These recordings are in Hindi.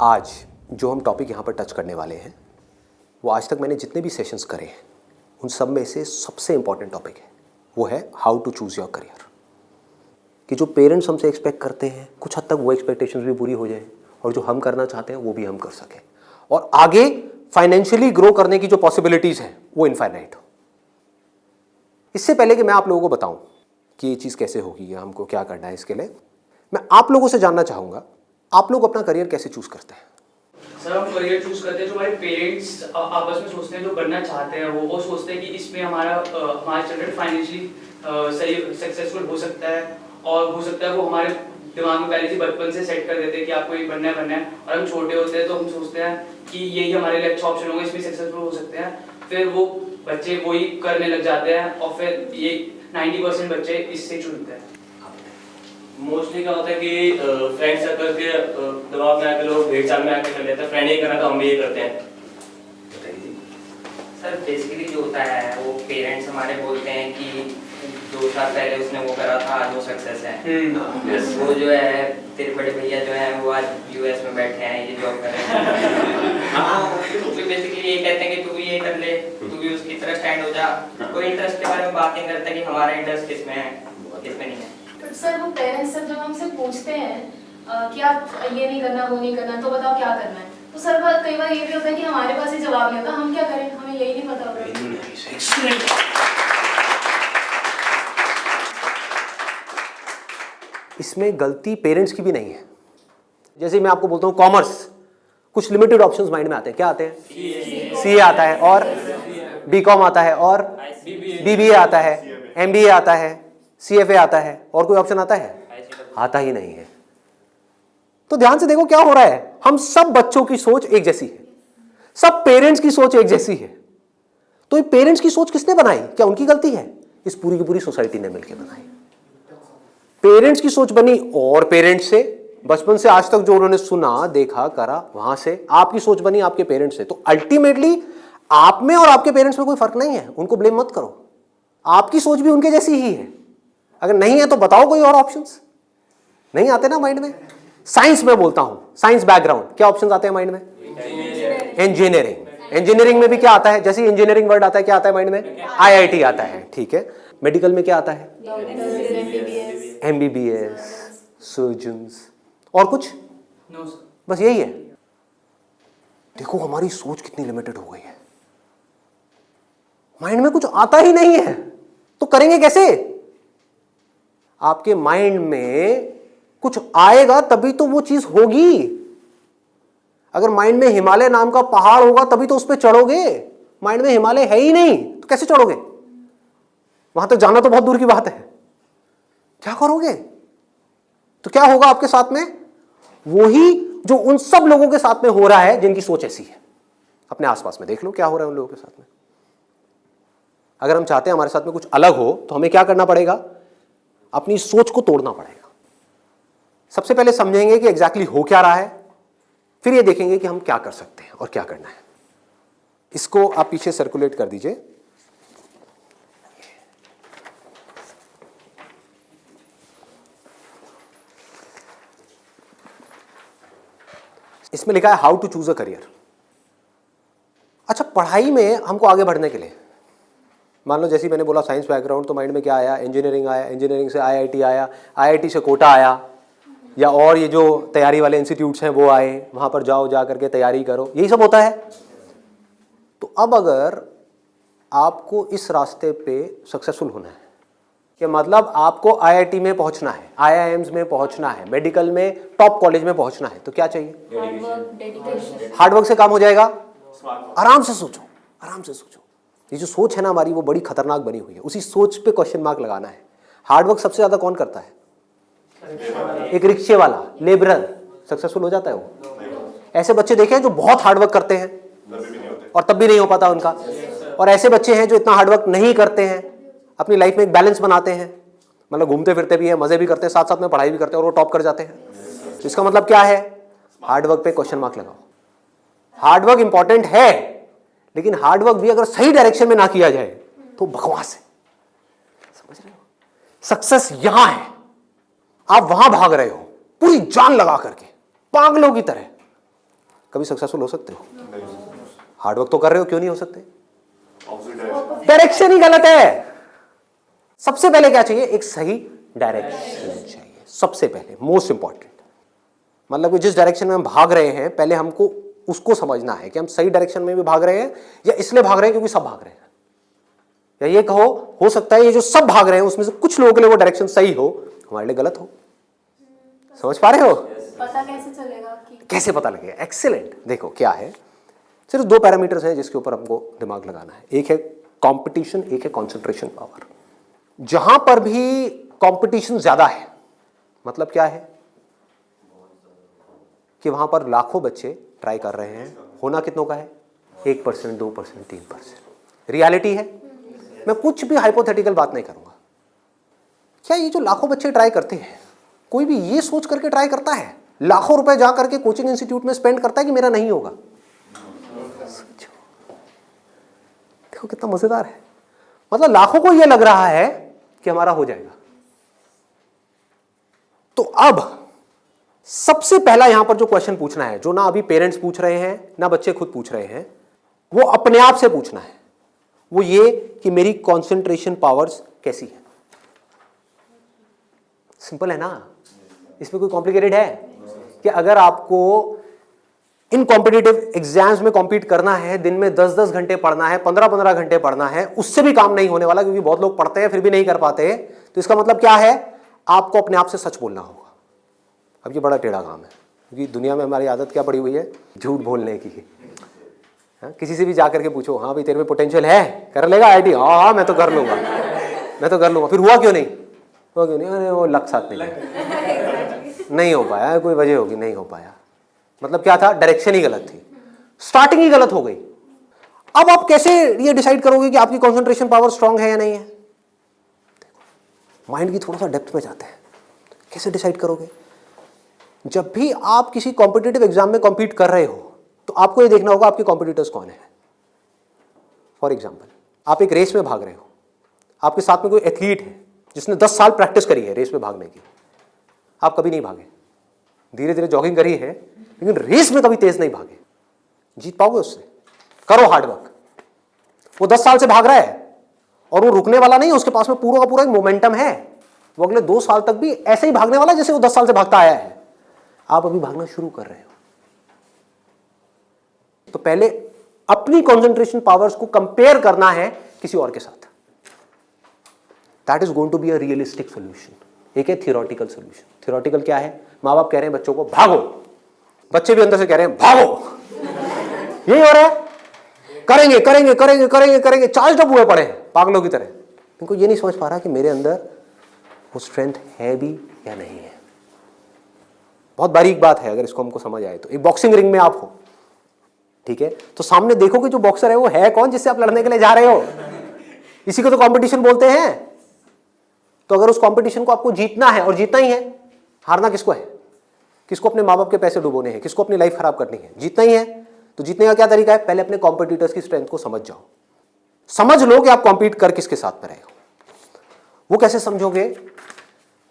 आज जो हम टॉपिक यहाँ पर टच करने वाले हैं वो आज तक मैंने जितने भी सेशंस करे हैं उन सब में से सबसे इम्पॉर्टेंट टॉपिक है। वो है how to choose your career. कि जो पेरेंट्स हमसे एक्सपेक्ट करते हैं कुछ हद तक वो एक्सपेक्टेशंस भी पूरी हो जाए और जो हम करना चाहते हैं वो भी हम कर सकें और आगे फाइनेंशियली ग्रो करने की जो पॉसिबिलिटीज़ हैं वो इनफाइनाइट हो। इससे पहले कि मैं आप लोगों को बताऊं कि ये चीज़ कैसे होगी या हमको क्या करना है, इसके लिए मैं आप लोगों से जानना चाहूँगा आप लोग अपना करियर कैसे चूज़ करते हैं। सर हम करियर चूज करते हैं जो हमारे पेरेंट्स आपस में सोचते हैं, जो बनना चाहते हैं वो सोचते हैं कि इसमें हमारा चिल्ड्रन फाइनेंशियली सही सक्सेसफुल हो सकता है और हो सकता है वो हमारे दिमाग में पहले से बचपन से सेट कर देते हैं कि आपको ये बनना है और हम छोटे होते हैं तो हम सोचते हैं कि यही हमारे लिए अच्छा ऑप्शन होगा, इसमें सक्सेसफुल हो सकते हैं। फिर वो बच्चे वही करने लग जाते हैं और फिर ये 90% बच्चे इससे चुनते हैं। मोस्टली क्या होता है कि फ्रेंड सर्कल के दबाव में आके लोग भेड़-चाल में आके कर लेते हैं। फ्रेंड ये करना तो हम भी ये करते हैं। सर बेसिकली जो होता है वो पेरेंट्स हमारे बोलते हैं कि 2 साल पहले उसने वो करा था, आज वो सक्सेस है। वो जो है तेरे बड़े भैया जो है वो आज यूएस में बैठे हैं, ये जॉब कर रहे हैं। हाँ, तो बेसिकली ये कहते हैं कि तू भी ये कर ले, तू भी उसकी तरह स्टैंड हो जा। कोई इंटरेस्ट के बारे में बात नहीं करता कि हमारा इंटरेस्ट किसमें है किसमें नहीं है। सर वो पेरेंट्स जब हमसे पूछते हैं कि आप ये नहीं करना वो नहीं करना तो बताओ क्या करना है, तो सर कई बार ये भी होता है कि हमारे पास ही जवाब नहीं होता, हम क्या करें, हमें यही नहीं पता होता। इसमें गलती पेरेंट्स की भी नहीं है। जैसे मैं आपको बोलता हूँ कॉमर्स, कुछ लिमिटेड ऑप्शंस माइंड में आते हैं। क्या आते हैं? सीए आता है और बीकॉम आता है और बीबीए आता है, एमबीए आता है, सीएफए आता है और कोई ऑप्शन आता है? आता ही नहीं है। तो ध्यान से देखो क्या हो रहा है। हम सब बच्चों की सोच एक जैसी है, सब पेरेंट्स की सोच एक जैसी है। तो ये पेरेंट्स की सोच किसने बनाई? क्या उनकी गलती है? इस पूरी की पूरी सोसाइटी ने मिलकर बनाई। पेरेंट्स की सोच बनी और पेरेंट्स से बचपन से आज तक जो उन्होंने सुना देखा करा वहां से आपकी सोच बनी आपके पेरेंट्स से। तो अल्टीमेटली आप में और आपके पेरेंट्स में कोई फर्क नहीं है, उनको ब्लेम मत करो। आपकी सोच भी उनके जैसी ही है। अगर नहीं है तो बताओ कोई और ऑप्शंस। नहीं आते ना माइंड में? साइंस में बोलता हूं, साइंस बैकग्राउंड, क्या ऑप्शंस आते हैं माइंड में? इंजीनियरिंग। इंजीनियरिंग में भी क्या आता है? जैसे इंजीनियरिंग वर्ड आता है क्या आता है माइंड में? आईआईटी आता है। ठीक है। मेडिकल में क्या आता है? एमबीबीएस, सर्जन्स और कुछ? No sir. बस यही है। देखो हमारी सोच कितनी लिमिटेड हो गई है। माइंड में कुछ आता ही नहीं है तो करेंगे कैसे? आपके माइंड में कुछ आएगा तभी तो वो चीज होगी। अगर माइंड में हिमालय नाम का पहाड़ होगा तभी तो उस पर चढ़ोगे। माइंड में हिमालय है ही नहीं तो कैसे चढ़ोगे? वहां तक जाना तो बहुत दूर की बात है। क्या करोगे? तो क्या होगा आपके साथ में? वही जो उन सब लोगों के साथ में हो रहा है जिनकी सोच ऐसी है। अपने आसपास में देख लो क्या हो रहा है उन लोगों के साथ में। अगर हम चाहते हैं हमारे साथ में कुछ अलग हो तो हमें क्या करना पड़ेगा? अपनी सोच को तोड़ना पड़ेगा। सबसे पहले समझेंगे कि एग्जैक्टली हो क्या रहा है, फिर ये देखेंगे कि हम क्या कर सकते हैं और क्या करना है। इसको आप पीछे सर्कुलेट कर दीजिए। इसमें लिखा है how to choose a career. अच्छा, पढ़ाई में हमको आगे बढ़ने के लिए मान लो जैसे मैंने बोला साइंस बैकग्राउंड, तो माइंड में क्या आया? इंजीनियरिंग आया, इंजीनियरिंग से आईआईटी आया, आईआईटी से कोटा आया, या और ये जो तैयारी वाले इंस्टीट्यूट्स हैं वो आए, वहाँ पर जाओ जा करके तैयारी करो, यही सब होता है। तो अब अगर आपको इस रास्ते पे सक्सेसफुल होना है कि मतलब आपको आईआईटी में पहुँचना है, आईआईएम्स में पहुँचना है, मेडिकल में टॉप कॉलेज में पहुँचना है, तो क्या चाहिए? हार्डवर्क से काम हो जाएगा। आराम से सोचो, आराम से सोचो। ये जो सोच है ना हमारी वो बड़ी खतरनाक बनी हुई है। उसी सोच पे क्वेश्चन मार्क लगाना है। हार्डवर्क सबसे ज्यादा कौन करता है? एक रिक्शे वाला, लेबरर सक्सेसफुल हो जाता है वो। ऐसे बच्चे देखे हैं जो बहुत हार्डवर्क करते हैं और तब भी नहीं हो पाता उनका, और ऐसे बच्चे हैं जो इतना हार्डवर्क नहीं करते हैं, अपनी लाइफ में एक बैलेंस बनाते हैं, मतलब घूमते फिरते भी हैं, मजे भी करते हैं, साथ साथ में पढ़ाई भी करते हैं और वो टॉप कर जाते हैं। तो इसका मतलब क्या है? हार्डवर्क पे क्वेश्चन मार्क लगाओ। हार्डवर्क इंपॉर्टेंट है, लेकिन हार्डवर्क भी अगर सही डायरेक्शन में ना किया जाए तो बकवास है। समझ रहे हो? सक्सेस यहां है, आप वहां भाग रहे हो पूरी जान लगा करके पागलों की तरह, कभी सक्सेसफुल हो सकते हो? हार्डवर्क तो कर रहे हो, क्यों नहीं हो सकते? डायरेक्शन ही गलत है। सबसे पहले क्या चाहिए? एक सही डायरेक्शन चाहिए, सबसे पहले, मोस्ट इंपॉर्टेंट। मतलब कि जिस डायरेक्शन में हम भाग रहे हैं, पहले हमको उसको समझना है कि हम सही डायरेक्शन में भी भाग रहे हैं या इसलिए भाग रहे हैं क्योंकि सब भाग रहे हैं। या ये कहो, हो सकता है ये जो सब भाग रहे हैं उसमें से कुछ लोगों के लिए वो डायरेक्शन सही हो, हमारे लिए गलत हो। समझ पा रहे हो? पता कैसे चलेगा कि कैसे पता लगेगा? एक्सीलेंट। देखो क्या है, सिर्फ 2 पैरामीटर्स हैं जिसके ऊपर हमको दिमाग लगाना है। एक है कंपटीशन, एक है कंसंट्रेशन पावर। जहां पर भी कंपटीशन ज्यादा है, मतलब क्या है कि वहां पर लाखों बच्चे ट्राई कर रहे हैं, होना कितनों का है? 1%, 2%, 3%। रियलिटी है। मैं कुछ भी हाइपोथेटिकल बात नहीं करूंगा। क्या ये जो लाखों बच्चे ट्राई करते हैं, कोई भी ये सोच करके ट्राई करता है, लाखों रुपए जा करके कोचिंग इंस्टीट्यूट में स्पेंड करता है कि मेरा नहीं होगा? देखो कितना मजेदार है। मतलब लाखों को यह लग रहा है कि हमारा हो जाएगा। तो अब सबसे पहला यहां पर जो क्वेश्चन पूछना है, जो ना अभी पेरेंट्स पूछ रहे हैं ना बच्चे खुद पूछ रहे हैं, वो अपने आप से पूछना है। वो ये कि मेरी कंसंट्रेशन पावर्स कैसी है। सिंपल है ना, इसमें कोई कॉम्प्लिकेटेड है? कि अगर आपको इन कॉम्पिटिटिव एग्जाम्स में कॉम्पीट करना है, दिन में 10-10 घंटे पढ़ना है, 15-15 घंटे पढ़ना है, उससे भी काम नहीं होने वाला, क्योंकि बहुत लोग पढ़ते हैं फिर भी नहीं कर पाते। तो इसका मतलब क्या है? आपको अपने आप से सच बोलना होगा। अब ये बड़ा टेढ़ा काम है, क्योंकि दुनिया में हमारी आदत क्या पड़ी हुई है? झूठ बोलने की। हाँ, किसी से भी जा करके पूछो, हाँ भाई तेरे में पोटेंशियल है, कर लेगा आईटी? हाँ मैं तो कर लूंगा, मैं तो कर लूंगा। फिर हुआ क्यों नहीं? हुआ क्यों नहीं? अरे वो लक साथ नहीं हो पाया, कोई वजह होगी, नहीं हो पाया। मतलब क्या था? डायरेक्शन ही गलत थी, स्टार्टिंग ही गलत हो गई। अब आप कैसे ये डिसाइड करोगे कि आपकी कंसंट्रेशन पावर स्ट्रांग है या नहीं है? माइंड की थोड़ा सा डेप्थ में जाते हैं। कैसे डिसाइड करोगे? जब भी आप किसी कॉम्पिटिटिव एग्जाम में कॉम्पीट कर रहे हो, तो आपको ये देखना होगा आपके कॉम्पिटिटर्स कौन है। फॉर एग्जाम्पल, आप एक रेस में भाग रहे हो, आपके साथ में कोई एथलीट है जिसने 10 साल प्रैक्टिस करी है रेस में भागने की। आप कभी नहीं भागे, धीरे धीरे जॉगिंग करी है, लेकिन रेस में कभी तेज नहीं भागे। जीत पाओगे उससे? करो हार्डवर्क। वो 10 साल से भाग रहा है और वो रुकने वाला नहीं है, उसके पास में पूरा का पूरा एक मोमेंटम है। वो अगले 2 साल तक भी ऐसे ही भागने वाला है जैसे वो 10 साल से भागता आया है। आप अभी भागना शुरू कर रहे हो, तो पहले अपनी कंसंट्रेशन पावर्स को कंपेयर करना है किसी और के साथ। That is going to be a realistic solution. एक है थियोरेटिकल सोल्यूशन। थियोरेटिकल क्या है? माँ बाप कह रहे हैं बच्चों को भागो, बच्चे भी अंदर से कह रहे हैं भागो। यही हो रहा है, करेंगे करेंगे करेंगे करेंगे करेंगे, चार्ज अप हुए पड़े हैं पागलों की तरह। इनको ये नहीं समझ पा रहा कि मेरे अंदर वो स्ट्रेंथ है भी या नहीं है। बहुत बारीक बात है, अगर इसको हमको समझ आए तो। एक बॉक्सिंग रिंग में आप हो, ठीक है, तो सामने देखो कि जो बॉक्सर है वो है कौन जिससे आप लड़ने के लिए जा रहे हो। इसी को तो कंपटीशन बोलते हैं। तो अगर उस कंपटीशन को आपको जीतना है, और जीतना ही है, हारना किसको है? किसको अपने माँ बाप के पैसे डुबोने हैं? किसको अपनी लाइफ खराब करनी है? जीतना ही है। तो जीतने का क्या तरीका है? पहले अपने कॉम्पिटिटर्स की स्ट्रेंथ को समझ जाओ। समझ लो कि आप कॉम्पीट कर किसके साथ में रहे हो। वो कैसे समझोगे?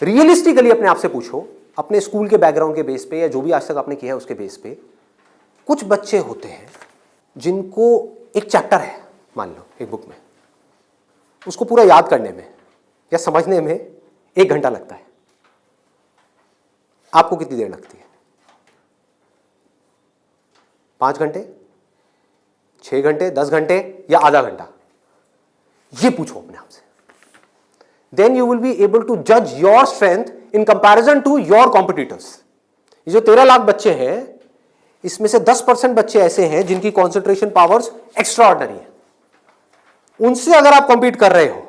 रियलिस्टिकली अपने आप से पूछो, अपने स्कूल के बैकग्राउंड के बेस पे या जो भी आज तक आपने किया है उसके बेस पे। कुछ बच्चे होते हैं जिनको एक चैप्टर है, मान लो एक बुक में, उसको पूरा याद करने में या समझने में 1 घंटा लगता है। आपको कितनी देर लगती है? 5 घंटे, 6 घंटे, 10 घंटे या आधा घंटा? ये पूछो अपने आप से। Then you will be able to जज your strength in comparison to your competitors. ये जो 13 लाख बच्चे हैं, इसमें से 10% बच्चे ऐसे हैं जिनकी कॉन्सेंट्रेशन पावर्स एक्स्ट्रा ऑर्डिनरी है। उनसे अगर आप कॉम्पीट कर रहे हो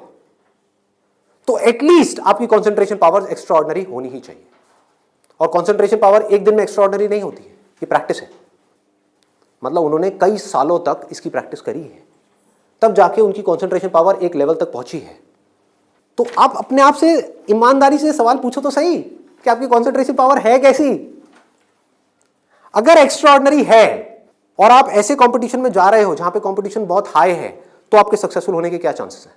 तो एटलीस्ट आपकी कॉन्सेंट्रेशन पावर्स एक्स्ट्रा ऑर्डिनरी होनी ही चाहिए। और कॉन्सेंट्रेशन पावर एक दिन में एक्स्ट्रा ऑर्डिनरी नहीं होती है, ये प्रैक्टिस है। मतलब उन्होंने कई सालों तक इसकी प्रैक्टिस करी है, तब जाके उनकी कॉन्सेंट्रेशन पावर एक लेवल तक पहुंची है। तो आप अपने आप से ईमानदारी से सवाल पूछो तो सही कि आपकी कॉन्सेंट्रेशन पावर है कैसी। अगर एक्स्ट्रा ऑर्डिनरी है और आप ऐसे कंपटीशन में जा रहे हो जहां पे कंपटीशन बहुत हाई है, तो आपके सक्सेसफुल होने के क्या चांसेस हैं?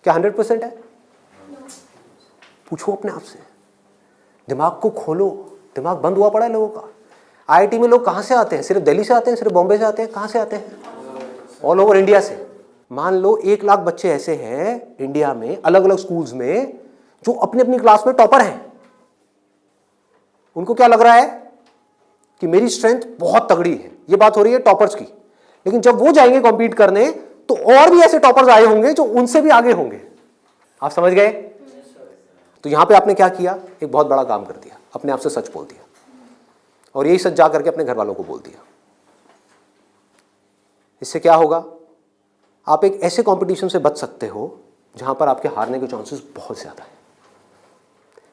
क्या 100% है? पूछो अपने आप से, दिमाग को खोलो। दिमाग बंद हुआ पड़ा है लोगों का। आईआईटी में लोग कहाँ से आते हैं? सिर्फ दिल्ली से आते हैं, सिर्फ बॉम्बे से आते हैं? कहाँ से आते हैं? ऑल ओवर इंडिया से। मान लो 1 लाख बच्चे ऐसे हैं इंडिया में अलग अलग स्कूल्स में जो अपनी अपनी क्लास में टॉपर हैं। उनको क्या लग रहा है कि मेरी स्ट्रेंथ बहुत तगड़ी है। ये बात हो रही है टॉपर्स की। लेकिन जब वो जाएंगे कॉम्पीट करने तो और भी ऐसे टॉपर्स आए होंगे जो उनसे भी आगे होंगे। आप समझ गए? तो यहां पे आपने क्या किया? एक बहुत बड़ा काम कर दिया, अपने आप से सच बोल दिया और यही सच जा करके अपने घर वालों को बोल दिया। इससे क्या होगा? आप एक ऐसे कंपटीशन से बच सकते हो जहां पर आपके हारने के चांसेस बहुत ज्यादा है,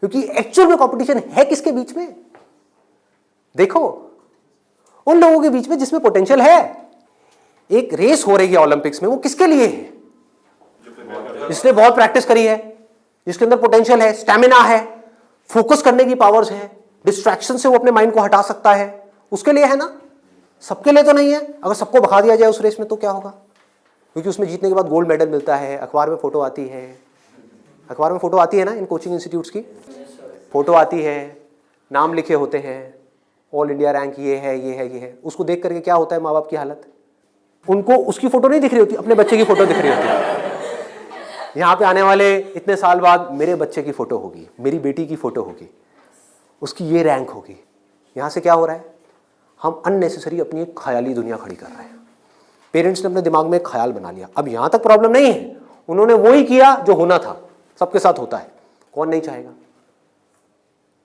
क्योंकि एक्चुअल में कंपटीशन है किसके बीच में? देखो, उन लोगों के बीच में जिसमें पोटेंशियल है। एक रेस हो रही है ओलंपिक्स में, वो किसके लिए है? जिसने बहुत प्रैक्टिस करी है, जिसके अंदर पोटेंशियल है, स्टैमिना है, फोकस करने की पावर्स है, डिस्ट्रैक्शन से वो अपने माइंड को हटा सकता है, उसके लिए है ना। सबके लिए तो नहीं है। अगर सबको भगा दिया जाए उस रेस में तो क्या होगा? क्योंकि उसमें जीतने के बाद गोल्ड मेडल मिलता है, अखबार में फोटो आती है। अखबार में फोटो आती है ना, इन कोचिंग इंस्टीट्यूट्स की फोटो आती है, नाम लिखे होते हैं, ऑल इंडिया रैंक ये है, ये है, ये है। उसको देख करके क्या होता है माँ बाप की हालत? उनको उसकी फोटो नहीं दिख रही होती, अपने बच्चे की फोटो दिख रही होती है। यहाँ पे आने वाले इतने साल बाद मेरे बच्चे की फोटो होगी, मेरी बेटी की फोटो होगी, उसकी ये रैंक होगी। यहाँ से क्या हो रहा है? हम अननेसेसरी अपनी एक ख्याली दुनिया खड़ी कर रहे हैं। पेरेंट्स ने अपने दिमाग में एक ख्याल बना लिया। अब यहाँ तक प्रॉब्लम नहीं है, उन्होंने वो ही किया जो होना था। सबके साथ होता है, कौन नहीं चाहेगा?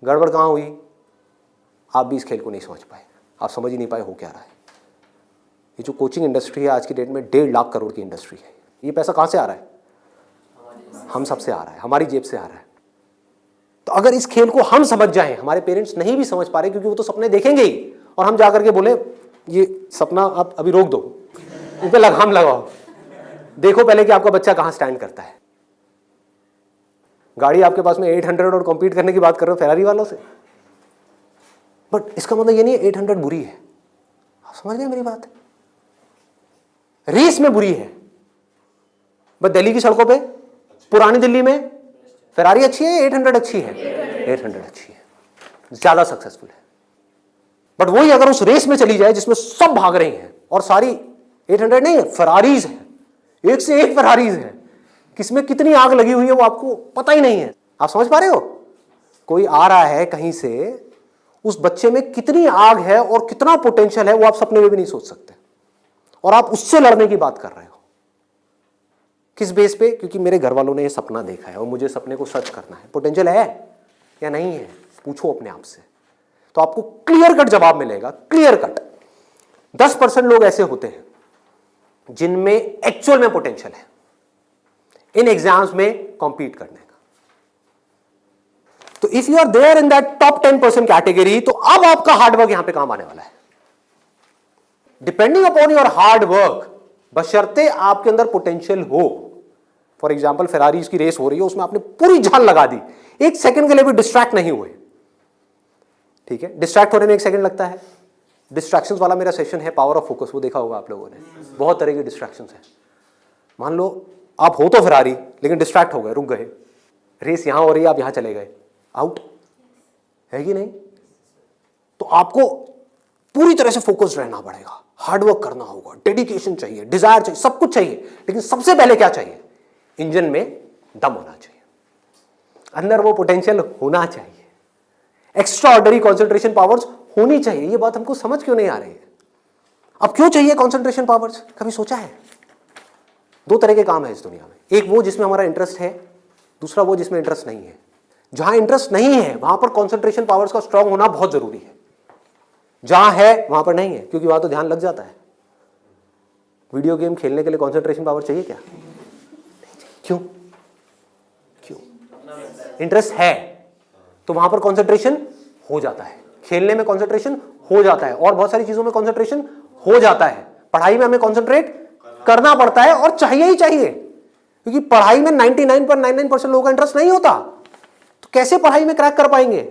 गड़बड़ कहाँ हुई? आप भी इस खेल को नहीं समझ पाए, आप समझ ही नहीं पाए हो क्या रहा है। ये जो कोचिंग इंडस्ट्री है आज की डेट में 1.5 लाख करोड़ की इंडस्ट्री है। ये पैसा कहाँ से आ रहा है? हम सबसे आ रहा है, हमारी जेब से आ रहा है। तो अगर इस खेल को हम समझ जाएं, हमारे पेरेंट्स नहीं भी समझ पा रहे क्योंकि वो तो सपने देखेंगे ही, और हम जाकर के बोले ये सपना आप अभी रोक दो, उस पर लगाम लगाओ, देखो पहले कि आपका बच्चा कहाँ स्टैंड करता है। गाड़ी आपके पास में 800 और कॉम्पीट करने की बात कर रहे हो फेरारी वालों से, बट इसका मतलब ये नहीं है 800 बुरी है। आप समझ गए मेरी बात? रेस में बुरी है, बट दिल्ली की सड़कों पे, पुरानी दिल्ली में फेरारी अच्छी है, 800 अच्छी है? 800 अच्छी है, ज्यादा सक्सेसफुल है। बट वही अगर उस रेस में चली जाए जिसमें सब भाग रही हैं और सारी 800 नहीं है, फरारीज है, एक से एक फरारीज है, किसमें कितनी आग लगी हुई है वो आपको पता ही नहीं है। आप समझ पा रहे हो? कोई आ रहा है कहीं से, उस बच्चे में कितनी आग है और कितना पोटेंशियल है वो आप सपने में भी नहीं सोच सकते, और आप उससे लड़ने की बात कर रहे हो। किस बेस पे? क्योंकि मेरे घर वालों ने ये सपना देखा है और मुझे सपने को सच करना है। पोटेंशियल है या नहीं है? पूछो अपने आप से, तो आपको क्लियर कट जवाब मिलेगा। क्लियर कट 10% लोग ऐसे होते हैं जिनमें एक्चुअल में पोटेंशियल है इन एग्जाम्स में कॉम्पीट करने का। तो if you are there in that top 10% category, तो अब आपका हार्डवर्क यहां पे काम आने वाला है। Depending upon your hard work, बशर्ते आपके अंदर पोटेंशियल हो। फॉर एग्जाम्पल फेरारीज की रेस हो रही है, उसमें आपने पूरी जान लगा दी, एक सेकंड के लिए भी डिस्ट्रैक्ट नहीं हुए। ठीक है, डिस्ट्रैक्ट होने में 1 सेकंड लगता है। डिस्ट्रैक्शंस वाला मेरा सेशन है पावर ऑफ फोकस, वो देखा होगा आप लोगों ने। बहुत तरह की डिस्ट्रैक्शंस है। मान लो आप हो तो फेरारी, लेकिन डिस्ट्रैक्ट हो गए, रुक गए, रेस यहां हो रही है, आप यहां चले गए, आउट है कि नहीं? तो आपको पूरी तरह से फोकस्ड रहना पड़ेगा, हार्डवर्क करना होगा, डेडिकेशन चाहिए, डिजायर चाहिए, सब कुछ चाहिए। लेकिन सबसे पहले क्या चाहिए? इंजन में दम होना चाहिए, अंदर वो पोटेंशियल होना चाहिए, एक्स्ट्रा ऑर्डिनरी कॉन्सेंट्रेशन पावर्स होनी चाहिए। ये बात हमको समझ क्यों नहीं आ रही है? अब क्यों चाहिए कॉन्सेंट्रेशन पावर्स? कभी सोचा है? 2 तरह के काम है इस दुनिया में, एक वो जिसमें हमारा इंटरेस्ट है, दूसरा वो जिसमें इंटरेस्ट नहीं है। जहां इंटरेस्ट नहीं है वहां पर कॉन्सेंट्रेशन पावर्स का स्ट्रांग होना बहुत जरूरी है, जहां है वहां पर नहीं है, क्योंकि वहां तो ध्यान लग जाता है। वीडियो गेम खेलने के लिए कॉन्सेंट्रेशन पावर चाहिए क्या? क्यों? क्यों? इंटरेस्ट है तो वहां पर कॉन्सेंट्रेशन हो जाता है, खेलने में कॉन्सेंट्रेशन हो जाता है, और बहुत सारी चीजों में कॉन्सेंट्रेशन हो जाता है। पढ़ाई में हमें कॉन्सेंट्रेट करना पड़ता है, और चाहिए ही चाहिए, क्योंकि पढ़ाई में 99.99% लोगों का इंटरेस्ट नहीं होता। तो कैसे पढ़ाई में क्रैक कर पाएंगे?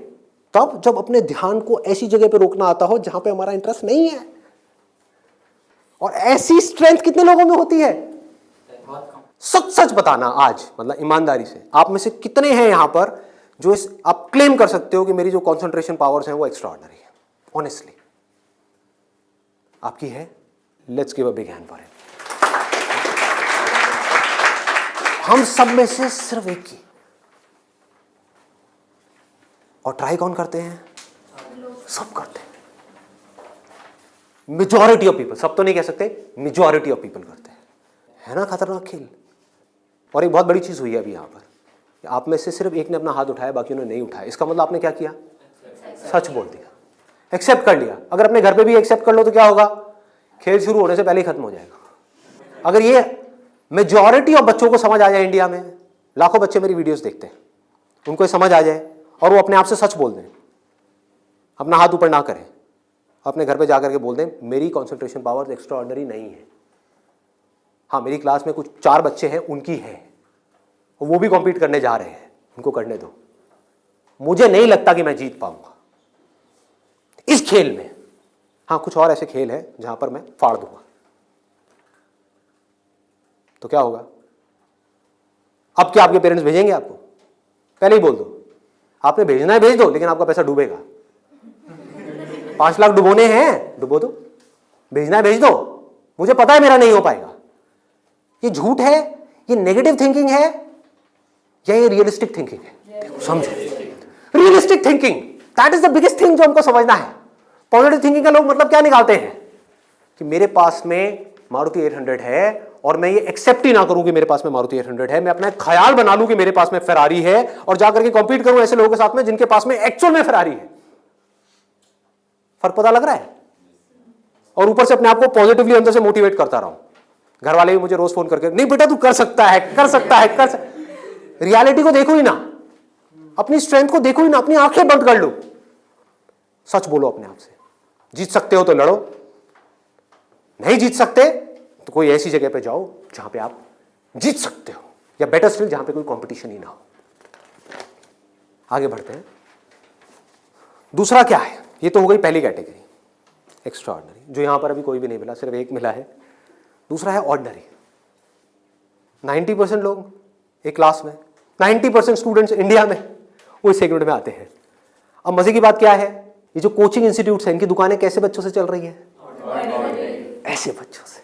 तब जब अपने ध्यान को ऐसी जगह पे रोकना आता हो जहां पे हमारा इंटरेस्ट नहीं है। और ऐसी स्ट्रेंथ कितने लोगों में होती है? सच सच बताना आज, मतलब ईमानदारी से, आप में से कितने हैं यहां पर जो आप क्लेम कर सकते हो कि मेरी जो कॉन्सेंट्रेशन पावर्स हैं वो एक्स्ट्रा ऑर्डिनरी है? ऑनेस्टली आपकी है, let's give a big hand for it. हम सब में से सिर्फ एक की, और ट्राई कौन करते हैं? सब करते हैं। मेजॉरिटी ऑफ पीपल, सब तो नहीं कह सकते, मेजॉरिटी ऑफ पीपल करते हैं। है ना खतरनाक खेल। और एक बहुत बड़ी चीज हुई है अभी यहां पर, आप में से सिर्फ एक ने अपना हाथ उठाया, बाकी ने नहीं उठाया। इसका मतलब आपने क्या किया? सच बोल दिया, एक्सेप्ट कर लिया। अगर अपने घर पे भी एक्सेप्ट कर लो तो क्या होगा? खेल शुरू होने से पहले ही खत्म हो जाएगा। अगर ये मेजॉरिटी ऑफ बच्चों को समझ आ जाए, इंडिया में लाखों बच्चे मेरी वीडियोस देखते हैं, उनको ये समझ आ जाए और वो अपने आप से सच बोल दें, अपना हाथ ऊपर ना करें, अपने घर पे जाकर के बोल दें मेरी कंसंट्रेशन पावर एक्स्ट्रा ऑर्डिनरी नहीं है। हाँ, मेरी क्लास में कुछ 4 बच्चे हैं, उनकी है, और वो भी कॉम्पीट करने जा रहे हैं, उनको करने दो। मुझे नहीं लगता कि मैं जीत पाऊंगा इस खेल में। हाँ, कुछ और ऐसे खेल हैं जहां पर मैं फाड़ दूंगा, तो क्या होगा? अब क्या आपके पेरेंट्स भेजेंगे आपको? पहले ही बोल दो, आपने भेजना है भेज दो, लेकिन आपका पैसा डूबेगा। 5 लाख डुबोने हैं, डुबो दो। भेजना है भेज दो, मुझे पता है मेरा नहीं हो पाएगा। ये झूठ है, ये नेगेटिव थिंकिंग है, या ये रियलिस्टिक थिंकिंग है? समझो, realistic thinking, that is the biggest thing जो हमको समझना है। पॉजिटिव थिंकिंग का लोग मतलब क्या निकालते हैं कि मेरे पास में मारुति 800 है, और मैं ये एक्सेप्ट ही ना करूं कि मेरे पास में मारुति 800 है, मैं अपना एक ख्याल बना लूं कि मेरे पास में फेरारी है, और जाकर के कॉम्पीट करूं ऐसे लोगों के साथ में जिनके पास में एक्चुअल में फेरारी है। फर्क पता लग रहा है? और ऊपर से अपने आप को पॉजिटिवली अंदर से मोटिवेट करता रहा हूं। घर वाले भी मुझे रोज फोन करके, नहीं बेटा तू कर सकता है, कर सकता है, कर सकता। रियलिटी को देखो ही ना, अपनी स्ट्रेंथ को देखो ही ना, अपनी आंखें बंद कर लो, सच बोलो अपने आप से। जीत सकते हो तो लड़ो, नहीं जीत सकते तो कोई ऐसी जगह पे जाओ जहां पे आप जीत सकते हो, या बेटर स्टिल जहां पे कोई कंपटीशन ही ना हो। आगे बढ़ते हैं। दूसरा क्या है? ये तो हो गई पहली कैटेगरी, एक्स्ट्रा ऑर्डिनरी, जो यहां पर अभी कोई भी नहीं मिला, सिर्फ एक मिला है। दूसरा है ऑर्डिनरी। 90% लोग एक क्लास में, 90% स्टूडेंट्स इंडिया में वो इस सेगमेंट में आते हैं। अब मजे की बात क्या है, ये जो कोचिंग इंस्टीट्यूट्स हैं, इनकी दुकानें कैसे बच्चों से चल रही है? ऐसे बच्चों से।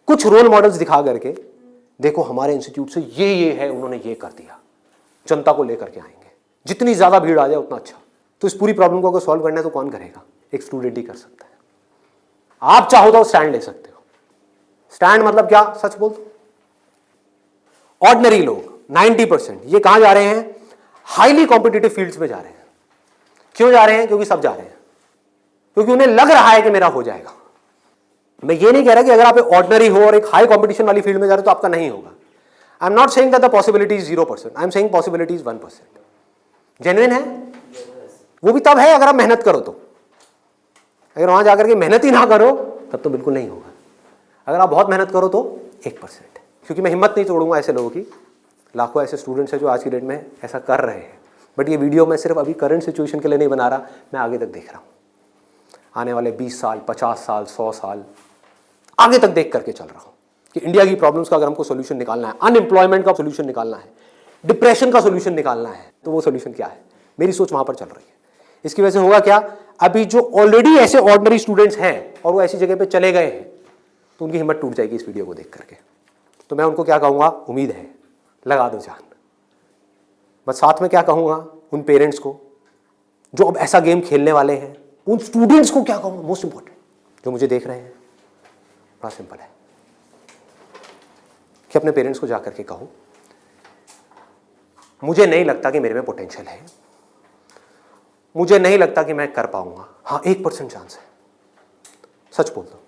कुछ रोल मॉडल्स दिखा करके, देखो हमारे इंस्टीट्यूट से ये है, उन्होंने ये कर दिया, जनता को लेकर के आएंगे। जितनी ज्यादा भीड़ आ जाए उतना अच्छा। तो इस पूरी प्रॉब्लम को अगर सॉल्व करना है तो कौन करेगा? एक स्टूडेंट ही कर सकता है। आप चाहो तो स्टैंड ले सकते हो। स्टैंड मतलब क्या? सच बोल दो। ऑर्डिनरी लोग 90% ये कहां जा रहे हैं? हाईली कॉम्पिटिटिव फील्ड्स में जा रहे हैं। क्यों जा रहे हैं? क्योंकि सब जा रहे हैं, क्योंकि उन्हें लग रहा है कि मेरा हो जाएगा। मैं ये नहीं कह रहा कि अगर आप ऑर्डिनरी हो और एक हाई कॉम्पिटिशन वाली फील्ड में जा रहे हो तो आपका नहीं होगा। I am not saying that the possibility is 0%, I am saying possibility is 1%। Genuine है वो भी तब है अगर आप मेहनत करो तो। अगर वहां जाकर के मेहनत ही ना करो तब तो बिल्कुल नहीं होगा। अगर आप बहुत मेहनत करो तो 1%। क्योंकि मैं हिम्मत नहीं तोड़ूंगा ऐसे लोगों की। लाखों ऐसे स्टूडेंट्स हैं जो आज की डेट में ऐसा कर रहे हैं। बट ये वीडियो मैं सिर्फ अभी करंट सिचुएशन के लिए नहीं बना रहा, मैं आगे तक देख रहा हूँ। आने वाले 20 साल, 50 साल, 100 साल आगे तक देख करके चल रहा हूँ कि इंडिया की प्रॉब्लम्स का अगर हमको सोल्यूशन निकालना है, अनएम्प्लॉयमेंट का सोल्यूशन निकालना है, डिप्रेशन का सोल्यूशन निकालना है, तो वो सोल्यूशन क्या है? मेरी सोच वहां पर चल रही है। इसकी वजह से होगा क्या? अभी जो ऑलरेडी ऐसे ऑर्डिनरी स्टूडेंट्स हैं और वो ऐसी जगह पे चले गए हैं, तो उनकी हिम्मत टूट जाएगी इस वीडियो को देख करके। तो मैं उनको क्या कहूँगा? उम्मीद है, लगा दो जान। बस साथ में क्या कहूँगा उन पेरेंट्स को जो अब ऐसा गेम खेलने वाले हैं, उन स्टूडेंट्स को क्या कहूँगा? मोस्ट इंपॉर्टेंट जो मुझे देख रहे हैं, बड़ा सिंपल है कि अपने पेरेंट्स को जाकर के कहो मुझे नहीं लगता कि मेरे में पोटेंशियल है, मुझे नहीं लगता कि मैं कर पाऊंगा। हाँ, 1% चांस है। सच बोल दो।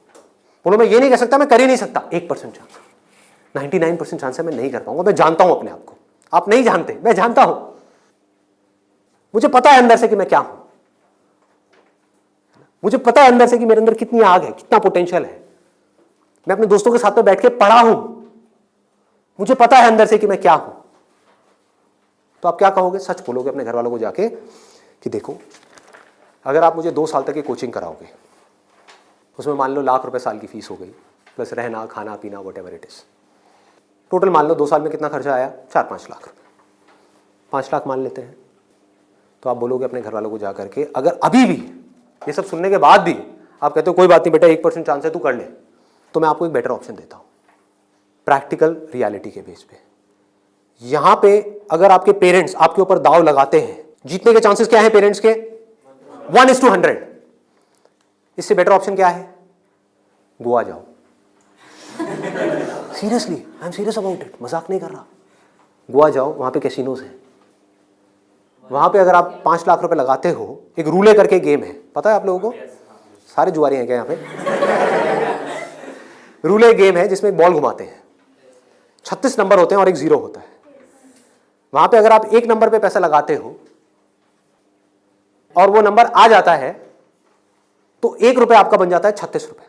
बोलो मैं ये नहीं कह सकता मैं कर ही नहीं सकता, 1% चांस, 99% चांस है मैं नहीं कर पाऊंगा। मैं जानता हूं अपने आप को, आप नहीं जानते, मैं जानता हूं। मुझे पता है अंदर से कि मैं क्या हूं, मुझे पता है अंदर से कि मेरे अंदर कितनी आग है, कितना पोटेंशियल है। मैं अपने दोस्तों के साथ में बैठ के पढ़ा हूं, मुझे पता है अंदर से कि मैं क्या हूं। तो आप क्या कहोगे? सच बोलोगे अपने घर वालों को जाके कि देखो अगर आप मुझे 2 साल तक की कोचिंग कराओगे, उसमें मान लो ₹1,00,000 साल की फीस हो गई, प्लस रहना खाना पीना what ever it is, total मान लो 2 साल में कितना खर्चा आया? 4-5 लाख रुपए। 5 लाख मान लेते हैं। तो आप बोलोगे अपने घर वालों को जाकर के, अगर अभी भी ये सब सुनने के बाद भी आप कहते हो कोई बात नहीं बेटा 1% चांस है तू कर ले, तो मैं आपको एक बेटर ऑप्शन देता हूँ प्रैक्टिकल रियलिटी के बेस पे। यहां पे अगर आपके पेरेंट्स आपके ऊपर दाव लगाते हैं, जीतने के चांसेस क्या है पेरेंट्स के? 1:100। इससे बेटर ऑप्शन क्या है? गोवा जाओ। Seriously, I am serious about it, मजाक नहीं कर रहा। गोवा जाओ, वहां पे कैसीनोज हैं। वहां पे अगर आप 5 लाख रुपए लगाते हो, एक रूले करके गेम है, पता है आप लोगों को? सारे जुआरी हैं क्या यहाँ पे? रूले गेम है जिसमें एक बॉल घुमाते हैं, 36 नंबर होते हैं और एक 0 होता है। वहां पे अगर आप 1 नंबर पे पैसा लगाते हो और वो नंबर आ जाता है तो 1 रुपए आपका बन जाता है 36 रुपए।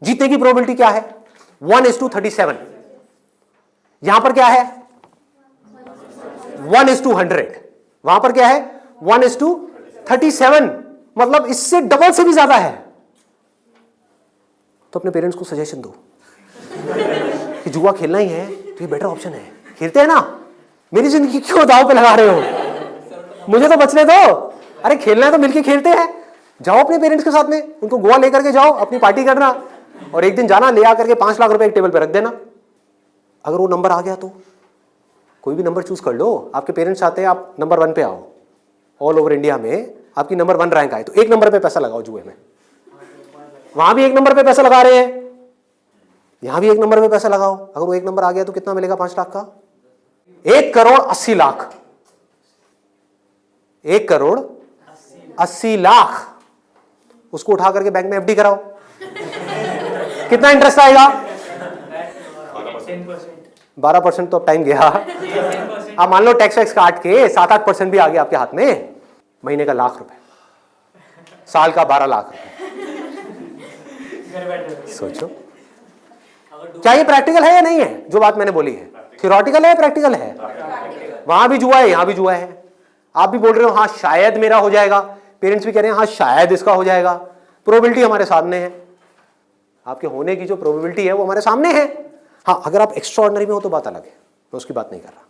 जीतने की प्रोबेबिलिटी क्या है? 1:37। यहां पर क्या है? 1:100। वहां पर क्या है? 1:37, मतलब इससे डबल से भी ज्यादा है। तो अपने पेरेंट्स को सजेशन दो कि जुआ खेलना ही है तो ये बेटर ऑप्शन है, खेलते हैं ना। मेरी जिंदगी क्यों दांव पे लगा रहे हो? मुझे तो बचने दो। अरे खेलना है तो मिलके खेलते हैं। जाओ अपने पेरेंट्स के साथ में, उनको गोवा लेकर के जाओ, अपनी पार्टी करना, और एक दिन जाना ले आकर के 5 लाख रुपए एक टेबल पे रख देना। अगर वो नंबर आ गया तो कोई भी नंबर चूज कर लो। आपके पेरेंट्स चाहते हैं आप नंबर 1 पे आओ, ऑल ओवर इंडिया में आपकी नंबर 1 रैंक आए, तो 1 नंबर पे पैसा लगाओ जुए में। वहां भी 1 नंबर पे पैसा लगा रहे हैं, यहां भी 1 नंबर पे पैसा लगाओ। अगर वो 1 नंबर आ गया तो कितना मिलेगा? 5 लाख का 1,80,00,000। 1,80,00,000 उसको उठा करके बैंक में एफडी कराओ। कितना इंटरेस्ट आएगा? 12%। तो अब टाइम गया। आप मान लो टैक्स वैक्स काट के 7-8% भी आ गया आपके हाथ में, महीने का 1,00,000 रुपए, साल का 12 लाख रुपए। सोचो क्या ये प्रैक्टिकल है या नहीं है? जो बात मैंने बोली है थियोरेटिकल है, प्रैक्टिकल है। वहां भी जुआ है, यहां भी जुआ है। आप भी बोल रहे हो हाँ शायद मेरा हो जाएगा, पेरेंट्स भी कह रहे हैं हाँ शायद इसका हो जाएगा। प्रोबेबिलिटी हमारे सामने है, आपके होने की जो प्रोबेबिलिटी है वो हमारे सामने है। हाँ अगर आप एक्स्ट्राऑर्डिनरी में हो तो बात अलग है, मैं उसकी बात नहीं कर रहा।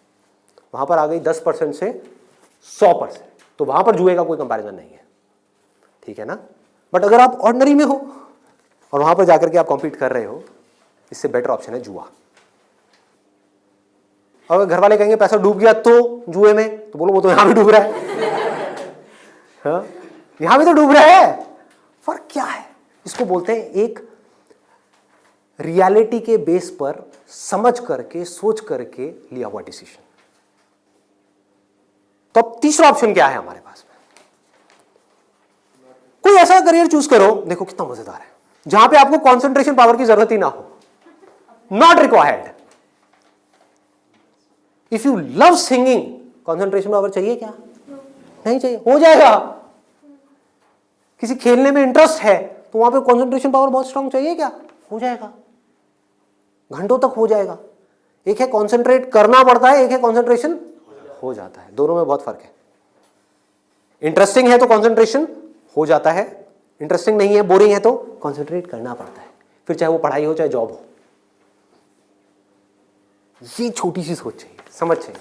वहां पर आ गई 10% से 100%, तो वहां पर जुए का कोई कंपैरिजन नहीं है, ठीक है ना। बट अगर आप ऑर्डिनरी में हो और वहां पर जाकर के आप कॉम्पीट कर रहे हो, इससे बेटर ऑप्शन है जुआ। और घर वाले कहेंगे पैसा डूब गया तो जुए में, तो बोलो वो तो यहां भी डूब रहा है। हाँ? यहां भी तो डूब रहा है। फर्क क्या है? इसको बोलते हैं एक रियलिटी के बेस पर समझ करके सोच करके लिया हुआ डिसीजन। तो अब तीसरा ऑप्शन क्या है हमारे पास में? कोई ऐसा करियर चूज करो, देखो कितना मजेदार है, जहां पे आपको कंसंट्रेशन पावर की जरूरत ही ना हो, not required. If you love singing, concentration power चाहिए क्या? नहीं चाहिए, हो जाएगा। किसी खेलने में इंटरेस्ट है तो वहां पे कंसंट्रेशन पावर बहुत स्ट्रांग चाहिए क्या? हो जाएगा, घंटों तक हो जाएगा। एक है कंसंट्रेट करना पड़ता है, एक है कंसंट्रेशन हो जाता है। दोनों में बहुत फर्क है। इंटरेस्टिंग है तो कंसंट्रेशन हो जाता है, इंटरेस्टिंग नहीं है, बोरिंग है तो कंसंट्रेट करना पड़ता है, फिर चाहे वो पढ़ाई हो चाहे जॉब हो। ये छोटी सी सोच चाहिए, समझ चाहिए।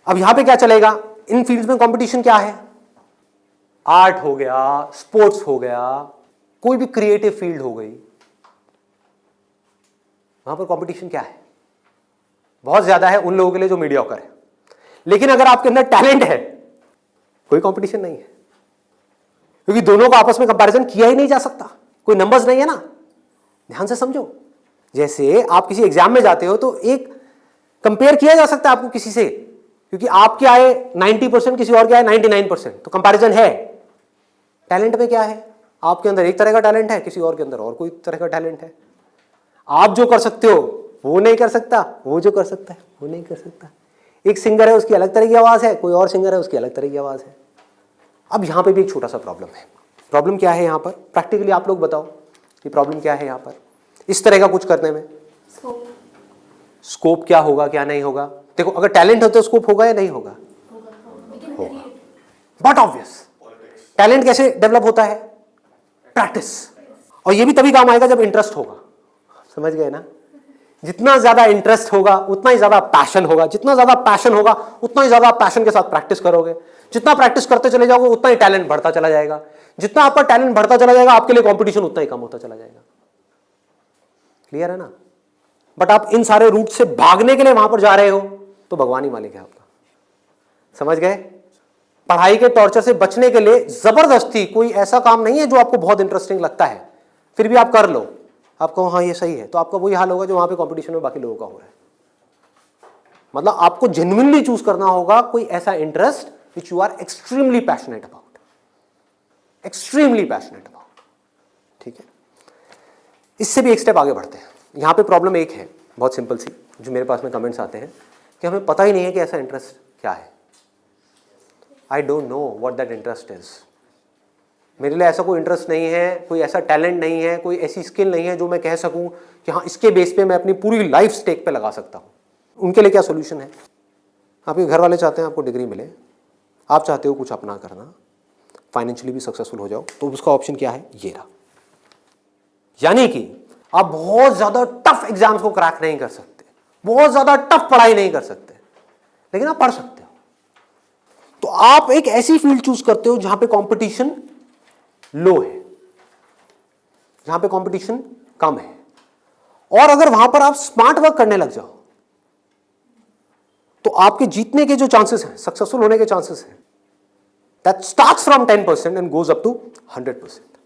अब यहां पे क्या चलेगा? इन फील्ड्स में कंपटीशन क्या है? आर्ट हो गया, स्पोर्ट्स हो गया, कोई भी क्रिएटिव फील्ड हो गई, वहां पर कंपटीशन क्या है? बहुत ज्यादा है उन लोगों के लिए जो मीडियोकर है। लेकिन अगर आपके अंदर टैलेंट है, कोई कंपटीशन नहीं है, क्योंकि दोनों को आपस में कंपैरिजन किया ही नहीं जा सकता, कोई नंबर्स नहीं है ना। ध्यान से समझो, जैसे आप किसी एग्जाम में जाते हो तो एक कंपेयर किया जा सकता है आपको किसी से, क्योंकि आपके आए 90%, किसी और के आए 99%, तो कंपैरिजन है। टैलेंट में क्या है? आपके अंदर एक तरह का टैलेंट है, किसी और के अंदर और कोई तरह का टैलेंट है। आप जो कर सकते हो वो नहीं कर सकता, वो जो कर सकता है वो नहीं कर सकता। एक सिंगर है उसकी अलग तरह की आवाज है, कोई और सिंगर है उसकी अलग तरह की आवाज है। अब यहां पे भी एक छोटा सा प्रॉब्लम है। प्रॉब्लम क्या है यहां पर? प्रैक्टिकली आप लोग बताओ कि प्रॉब्लम क्या है यहां पर इस तरह का कुछ करने में? स्कोप क्या होगा, क्या नहीं होगा? देखो अगर टैलेंट हो तो स्कोप होगा या नहीं होगा? होगा। बट ऑब्वियस, टैलेंट कैसे डेवलप होता है? प्रैक्टिस। और ये भी तभी काम आएगा जब इंटरेस्ट होगा। समझ गए ना? जितना ज्यादा इंटरेस्ट होगा उतना ही ज्यादा पैशन होगा, जितना ज्यादा पैशन होगा उतना ही ज्यादा पैशन के साथ प्रैक्टिस करोगे, जितना प्रैक्टिस करते चले जाओगे उतना ही टैलेंट बढ़ता चला जाएगा, जितना आपका टैलेंट बढ़ता चला जाएगा आपके लिए कंपटीशन उतना ही कम होता चला जाएगा। क्लियर है ना? बट आप इन सारे रूट से भागने के लिए वहां पर जा रहे हो तो भगवान ही मालिक है आपका। समझ गए? पढ़ाई के टॉर्चर से बचने के लिए जबरदस्ती कोई ऐसा काम नहीं है जो आपको बहुत इंटरेस्टिंग लगता है फिर भी आप कर लो, आप कहो हाँ ये सही है, तो आपका वही हाल होगा जो वहां पे कंपटीशन में बाकी लोगों का हो रहा है। मतलब आपको जेन्युइनली चूज करना होगा कोई ऐसा interest which you are extremely passionate about, extremely passionate about. ठीक है, इससे भी एक स्टेप आगे बढ़ते हैं। यहां पे प्रॉब्लम एक है बहुत सिंपल सी, जो मेरे पास में कमेंट्स आते हैं कि हमें पता ही नहीं है कि ऐसा इंटरेस्ट क्या है। I don't know what that interest is. मेरे लिए ऐसा कोई इंटरेस्ट नहीं है, कोई ऐसा टैलेंट नहीं है, कोई ऐसी स्किल नहीं है जो मैं कह सकूं कि हाँ इसके बेस पे मैं अपनी पूरी लाइफ स्टेक पे लगा सकता हूं। उनके लिए क्या सोल्यूशन है? आपके घर वाले चाहते हैं आपको डिग्री मिले, आप चाहते हो कुछ अपना करना, फाइनेंशियली भी सक्सेसफुल हो जाओ, तो उसका ऑप्शन क्या है? ये रहा। यानी कि आप बहुत ज्यादा टफ एग्जाम्स को क्रैक नहीं कर सकते, बहुत ज्यादा टफ पढ़ाई नहीं कर सकते, लेकिन आप पढ़ सकते हो। तो आप एक ऐसी फील्ड चूज करते हो जहां पे कंपटीशन लो है, जहां पे कंपटीशन कम है, और अगर वहां पर आप स्मार्ट वर्क करने लग जाओ तो आपके जीतने के जो चांसेस हैं, सक्सेसफुल होने के चांसेस हैं, that starts from 10% and goes up to 100%,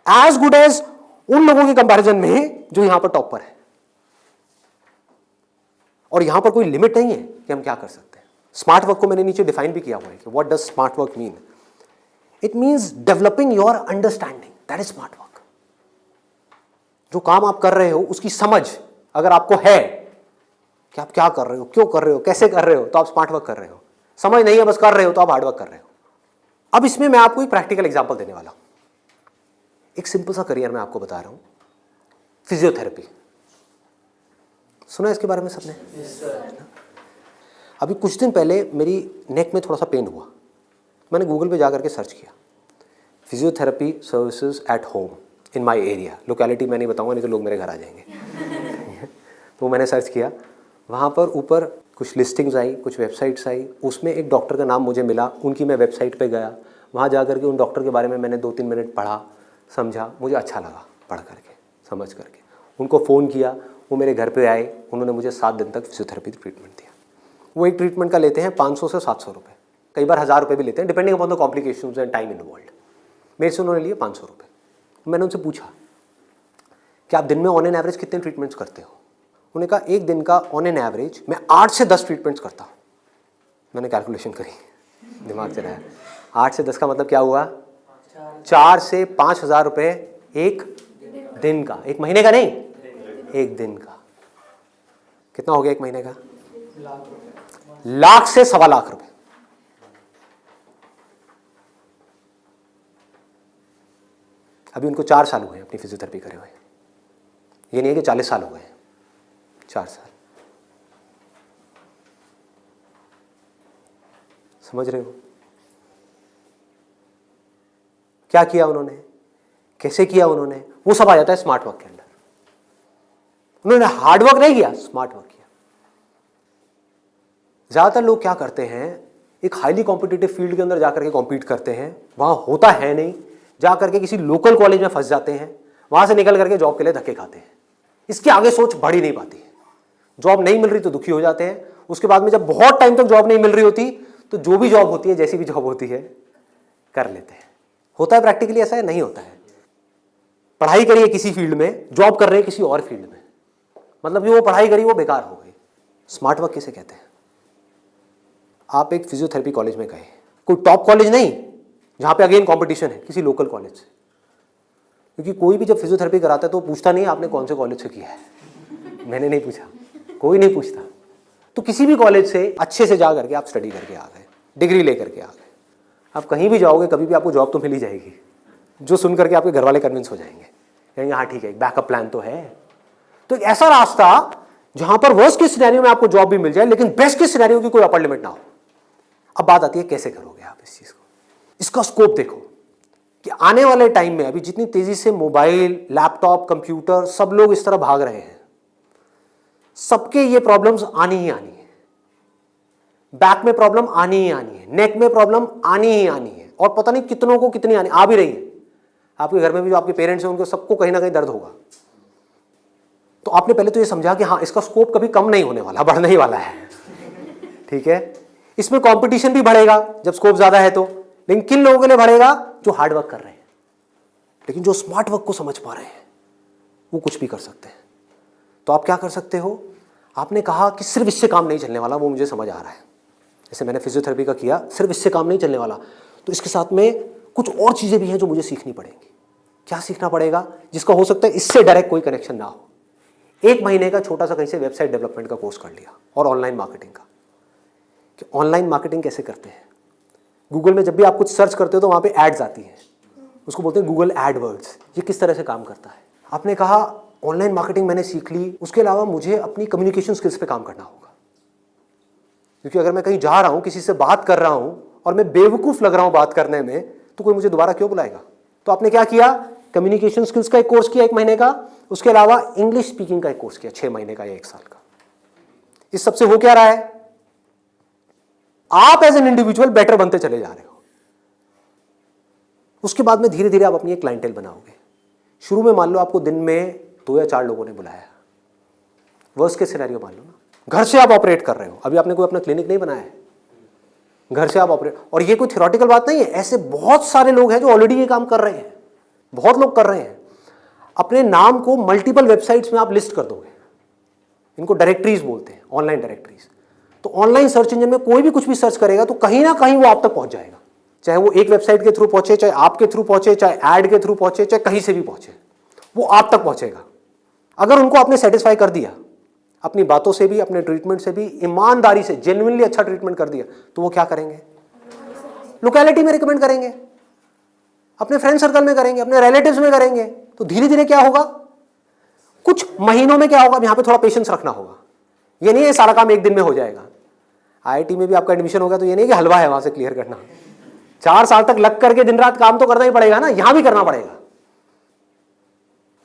as good as उन लोगों के कंपैरिजन में जो यहां पर टॉपर है। और यहां पर कोई लिमिट नहीं है कि हम क्या कर सकते हैं। स्मार्ट वर्क को मैंने नीचे डिफाइन भी किया हुआ है कि what does smart work mean. It means developing your understanding, that is smart work. जो काम आप कर रहे हो उसकी समझ अगर आपको है कि आप क्या कर रहे हो, क्यों कर रहे हो, कैसे कर रहे हो, तो आप स्मार्ट वर्क कर रहे हो। समझ नहीं है बस कर रहे हो तो आप हार्ड वर्क कर रहे हो। अब इसमें मैं आपको एक प्रैक्टिकल एग्जांपल देने वाला हूं। एक सिंपल सा करियर मैं आपको बता रहा हूं, फिजियोथेरेपी। सुना इसके बारे में सबने? अभी कुछ दिन पहले मेरी नेक में थोड़ा सा पेन हुआ, मैंने गूगल पे जाकर के सर्च किया physiotherapy services at home in my area. Locality मैं नहीं बताऊंगा, नहीं तो लोग मेरे घर आ जाएंगे। तो मैंने सर्च किया, वहाँ पर ऊपर कुछ लिस्टिंग्स आई, कुछ वेबसाइट्स आई, उसमें एक डॉक्टर का नाम मुझे मिला, उनकी मैं वेबसाइट पे गया, वहाँ जा करके उन डॉक्टर के बारे में मैंने 2-3 मिनट पढ़ा, समझा, मुझे अच्छा लगा पढ़ करके, समझ करके। उनको फ़ोन किया, वो मेरे घर पे आए, उन्होंने मुझे 7 दिन तक फिजियोथेरेपी ट्रीटमेंट दिया। वो एक ट्रीटमेंट का लेते हैं 500 से 700 रुपये, कई बार 1000 रुपये भी लेते हैं, depending upon the complications and time involved. मेरे से उन्होंने लिए 500 रुपये। मैंने उनसे पूछा कि आप दिन में ऑन एन एवरेज कितने ट्रीटमेंट्स करते हो? उन्होंने कहा एक दिन का ऑन एन एवरेज मैं 8 से 10 ट्रीटमेंट्स करता हूँ। मैंने कैलकुलेशन करी, दिमाग चलाया, 8 से 10 का मतलब क्या हुआ? 4 से 5,000 रुपये एक दिन का, एक महीने का नहीं, एक दिन का। कितना हो गया एक महीने का? लाख से 1.25 लाख रुपए। अभी उनको 4 साल हुए अपनी फिजियोथेरेपी करे हुए, ये नहीं है कि 40 साल हो गए, 4 साल। समझ रहे हो क्या किया उन्होंने, कैसे किया उन्होंने? वो सब आ जाता है स्मार्ट वर्क के अंदर। उन्होंने हार्ड वर्क नहीं किया, स्मार्ट वर्क किया। ज्यादातर लोग क्या करते हैं, एक हाईली कॉम्पिटिटिव फील्ड के अंदर जाकर के कॉम्पीट करते हैं, वहां होता है नहीं, जाकर के किसी लोकल कॉलेज में फंस जाते हैं, वहां से निकल करके जॉब के लिए धक्के खाते हैं। इसके आगे सोच बढ़ ही नहीं पाती है। जॉब नहीं मिल रही तो दुखी हो जाते हैं, उसके बाद में जब बहुत टाइम तक जॉब नहीं मिल रही होती तो जो भी जॉब होती है, जैसी भी जॉब होती है, कर लेते हैं। होता है प्रैक्टिकली ऐसा है? नहीं होता है। पढ़ाई करिए किसी फील्ड में, जॉब कर रहे हैं किसी और फील्ड में, मतलब जो वो पढ़ाई करी वो बेकार हो गई। स्मार्ट वर्क किसे कहते हैं? आप एक फिजियोथेरेपी कॉलेज में गए, कोई टॉप कॉलेज नहीं जहां पे अगेन कंपटीशन है, किसी लोकल कॉलेज से। क्योंकि कोई भी जब फिजियोथेरेपी कराता है तो पूछता नहीं आपने कौन से कॉलेज से किया है। मैंने नहीं पूछा, कोई नहीं पूछता। तो किसी भी कॉलेज से अच्छे से जा करके आप स्टडी करके आ गए, डिग्री लेकर के आ गए, आप कहीं भी जाओगे कभी भी आपको जॉब तो मिल ही जाएगी, जो सुन करके आपके घर वाले कन्विंस हो जाएंगे, कहेंगे हाँ ठीक है, बैकअप प्लान तो है। तो एक ऐसा रास्ता जहां पर वर्स्ट केस सिनेरियो में आपको जॉब भी मिल जाए, लेकिन बेस्ट केस सिनेरियो की कोई अपर लिमिट ना हो। अब बात आती है कैसे करोगे आप इस चीज को। इसका स्कोप देखो, कि आने वाले टाइम में अभी जितनी तेजी से मोबाइल, लैपटॉप, कंप्यूटर सब लोग इस तरह भाग रहे हैं, सबके ये प्रॉब्लम्स आनी ही आनी है। बैक में प्रॉब्लम आनी ही आनी है, नेक में प्रॉब्लम आनी ही आनी है, और पता नहीं कितनों को कितनी आनी आ भी रही है। आपके घर में भी जो आपके पेरेंट्स हैं उनको सबको कहीं ना कहीं दर्द होगा। तो आपने पहले तो ये समझा कि हाँ, इसका स्कोप कभी कम नहीं होने वाला, बढ़ने ही वाला है। ठीक है, इसमें कंपटीशन भी बढ़ेगा जब स्कोप ज्यादा है तो, लेकिन किन लोगों के लिए बढ़ेगा? जो हार्ड वर्क कर रहे हैं, लेकिन जो स्मार्ट वर्क को समझ पा रहे हैं वो कुछ भी कर सकते हैं। तो आप क्या कर सकते हो? आपने कहा कि सिर्फ इससे काम नहीं चलने वाला, वो मुझे समझ आ रहा है, जैसे मैंने फिजियोथेरेपी का किया, सिर्फ इससे काम नहीं चलने वाला, तो इसके साथ में कुछ और चीजें भी हैं जो मुझे सीखनी पड़ेंगी। क्या सीखना पड़ेगा? जिसका हो सकता है इससे डायरेक्ट कोई कनेक्शन ना हो। 1 महीने का छोटा सा कहीं से वेबसाइट डेवलपमेंट का कोर्स कर लिया, और ऑनलाइन मार्केटिंग का, कि ऑनलाइन मार्केटिंग कैसे करते हैं। गूगल में जब भी आप कुछ सर्च करते हो तो वहाँ पे एड्स आती हैं, उसको बोलते हैं गूगल एडवर्ड्स। ये किस तरह से काम करता है? आपने कहा ऑनलाइन मार्केटिंग मैंने सीख ली, उसके अलावा मुझे अपनी कम्युनिकेशन स्किल्स पे काम करना होगा, क्योंकि अगर मैं कहीं जा रहा हूँ, किसी से बात कर रहा हूँ और मैं बेवकूफ़ लग रहा हूँ बात करने में, तो कोई मुझे दोबारा क्यों बुलाएगा? तो आपने क्या किया? कम्युनिकेशन स्किल्स का एक कोर्स किया 1 महीने का, उसके अलावा इंग्लिश स्पीकिंग का एक कोर्स किया 6 महीने का या 1 साल का। इस सबसे हो क्या रहा है? आप एज एन इंडिविजुअल बेटर बनते चले जा रहे हो। उसके बाद में धीरे धीरे आप अपनी एक क्लाइंटेल बनाओगे। शुरू में मान लो आपको दिन में 2 या 4 लोगों ने बुलाया, वर्स्ट केस सिनेरियो मान लो ना, घर से आप ऑपरेट कर रहे हो, अभी आपने कोई अपना क्लिनिक नहीं बनाया है, घर से आप ऑपरेट, और ये कोई थ्योरेटिकल बात नहीं है, ऐसे बहुत सारे लोग हैं जो ऑलरेडी ये काम कर रहे हैं, बहुत लोग कर रहे हैं। अपने नाम को मल्टीपल वेबसाइट्स में आप लिस्ट कर दोगे, इनको डायरेक्टरीज बोलते हैं, ऑनलाइन डायरेक्टरीज। तो ऑनलाइन सर्च इंजन में कोई भी कुछ भी सर्च करेगा तो कहीं ना कहीं वो आप तक पहुंच जाएगा, चाहे वो एक वेबसाइट के थ्रू पहुंचे, चाहे आपके थ्रू पहुंचे, चाहे ऐड के थ्रू पहुंचे, चाहे कहीं से भी पहुंचे, वो आप तक पहुंचेगा। अगर उनको आपने सेटिस्फाई कर दिया, अपनी बातों से भी, अपने ट्रीटमेंट से भी, ईमानदारी से, जेन्युइनली अच्छा ट्रीटमेंट कर दिया, तो वो क्या करेंगे? लोकेलिटी में रिकमेंड करेंगे, अपने फ्रेंड सर्कल में करेंगे, अपने रिलेटिव्स में करेंगे। तो धीरे धीरे क्या होगा? कुछ महीनों में क्या होगा? यहां पे थोड़ा पेशेंस रखना होगा। ये नहीं है सारा काम 1 दिन में हो जाएगा। आईआईटी में भी आपका एडमिशन हो गया तो ये नहीं कि हलवा है वहां से क्लियर करना, 4 साल तक लग करके दिन रात काम तो करना ही पड़ेगा ना, यहां भी करना पड़ेगा।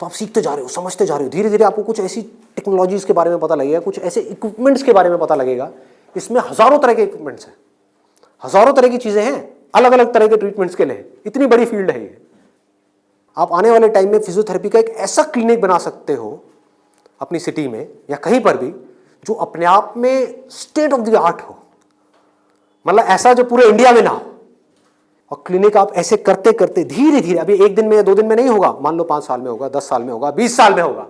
तो आप सीखते जा रहे हो, समझते जा रहे हो, धीरे धीरे आपको कुछ ऐसी टेक्नोलॉजीज के बारे में पता लगेगा, कुछ ऐसे इक्विपमेंट्स के बारे में पता लगेगा। इसमें हजारों तरह के इक्विपमेंट्स हैं, हजारों तरह की चीजें हैं, अलग अलग तरह के ट्रीटमेंट्स के लिए। इतनी बड़ी फील्ड है ये। आप आने वाले टाइम में फिजियोथेरेपी का एक ऐसा क्लिनिक बना सकते हो अपनी सिटी में या कहीं पर भी, जो अपने आप में स्टेट ऑफ द आर्ट हो, मतलब ऐसा जो पूरे इंडिया में ना हो। और क्लिनिक आप ऐसे करते करते धीरे धीरे, अभी 1 दिन में या 2 दिन में नहीं होगा, मान लो 5 साल में होगा, 10 साल में होगा, 20 साल में होगा।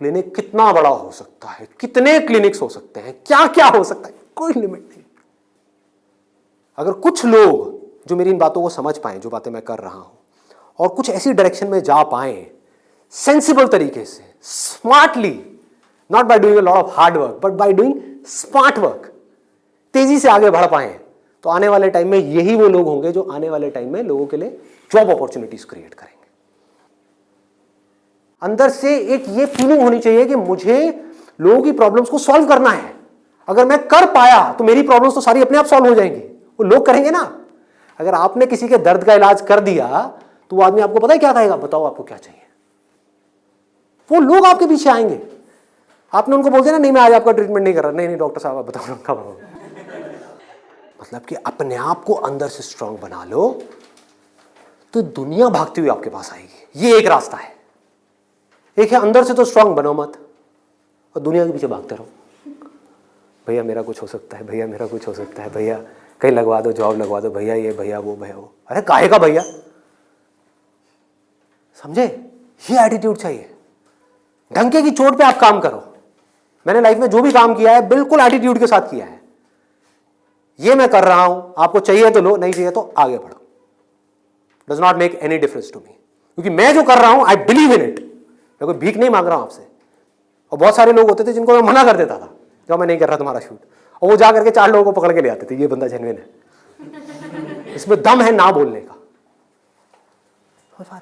क्लिनिक कितना बड़ा हो सकता है, कितने क्लिनिक्स हो सकते हैं, क्या क्या हो सकता है, कोई लिमिट नहीं। अगर कुछ लोग जो मेरी इन बातों को समझ पाए, जो बातें मैं कर रहा हूं, और कुछ ऐसी डायरेक्शन में जा पाए सेंसिबल तरीके से, smartly, not by doing a lot of hard work but by doing smart work, तेजी से आगे बढ़ पाए, तो आने वाले टाइम में यही वो लोग होंगे जो आने वाले टाइम में लोगों के लिए जॉब अपॉर्चुनिटीज क्रिएट करेंगे। अंदर से एक ये फीलिंग होनी चाहिए कि मुझे लोगों की प्रॉब्लम्स को सॉल्व करना है। अगर मैं कर पाया तो मेरी प्रॉब्लम्स तो सारी अपने आप सॉल्व हो जाएंगी, वो लोग करेंगे ना। अगर आपने किसी के दर्द का इलाज कर दिया तो वो आदमी आपको पता है क्या कहेगा? बताओ आपको क्या चाहिए। वो लोग आपके पीछे आएंगे। आपने उनको बोल दिया ना, नहीं मैं आज आपका ट्रीटमेंट नहीं कर रहा, नहीं डॉक्टर साहब आप बताओ कब आओ। मतलब कि अपने आप को अंदर से स्ट्रांग बना लो तो दुनिया भागती हुई आपके पास आएगी। ये एक रास्ता है। एक है अंदर से तो स्ट्रांग बनो मत और दुनिया के पीछे भागते रहो। भैया मेरा कुछ हो सकता है, भैया मेरा कुछ हो सकता है, भैया कहीं लगवा दो, जॉब लगवा दो, भैया ये भैया वो भैया वो। अरे काहे का भैया, समझे? ये एटीट्यूड चाहिए। डंके की चोट पे आप काम करो। मैंने लाइफ में जो भी काम किया है बिल्कुल एटीट्यूड के साथ किया है। ये मैं कर रहा हूं, आपको चाहिए तो लो, नहीं चाहिए तो आगे बढ़ो। Does not make any difference to me, क्योंकि मैं जो कर रहा हूं आई बिलीव इन इट। मैं कोई भीख नहीं मांग रहा हूं आपसे। और बहुत सारे लोग होते थे जिनको मैं मना कर देता था, जो मैं नहीं कर रहा तुम्हारा शूट, और वो जा करके 4 लोगों को पकड़ के ले आते थे, ये बंदा जेन्युइन है, इसमें दम है ना बोलने का।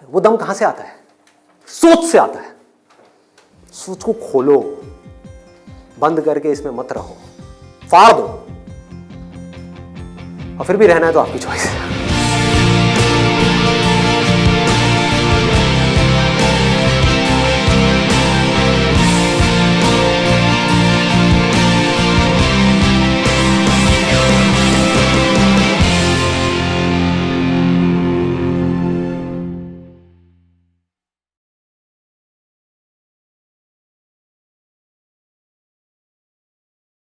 वो दम कहां से आता है? सोच से आता है। सोच को खोलो, बंद करके इसमें मत रहो, फाड़ दो। और फिर भी रहना है तो आपकी चॉइस है।